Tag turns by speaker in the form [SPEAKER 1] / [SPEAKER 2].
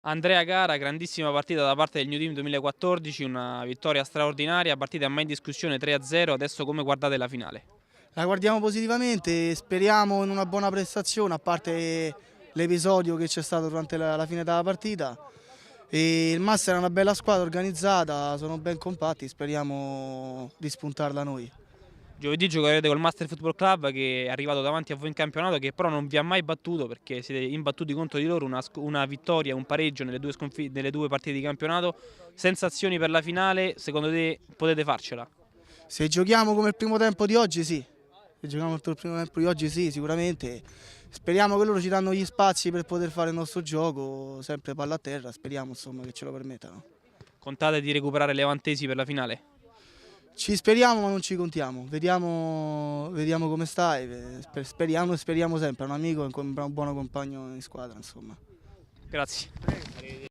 [SPEAKER 1] Andrea Gara, grandissima partita da parte del New Team 2014, una vittoria straordinaria, partita mai in discussione 3-0, adesso come guardate la finale?
[SPEAKER 2] La guardiamo positivamente, speriamo in una buona prestazione, a parte l'episodio che c'è stato durante la fine della partita. E il Master è una bella squadra organizzata, sono ben compatti, speriamo di spuntarla noi.
[SPEAKER 1] Giovedì giocherete col Master Football Club che è arrivato davanti a voi in campionato, che però non vi ha mai battuto perché siete imbattuti contro di loro, una vittoria, un pareggio nelle due partite di campionato. Sensazioni per la finale, secondo te potete farcela?
[SPEAKER 2] Se giochiamo come il primo tempo di oggi, sì. Se giochiamo come il primo tempo di oggi, sì, sicuramente. Speriamo che loro ci danno gli spazi per poter fare il nostro gioco, sempre palla a terra, speriamo insomma che ce lo permettano.
[SPEAKER 1] Contate di recuperare Levantesi per la finale?
[SPEAKER 2] Ci speriamo ma non ci contiamo, vediamo come stai, speriamo sempre, è un amico e un buon compagno in squadra insomma.
[SPEAKER 1] Grazie.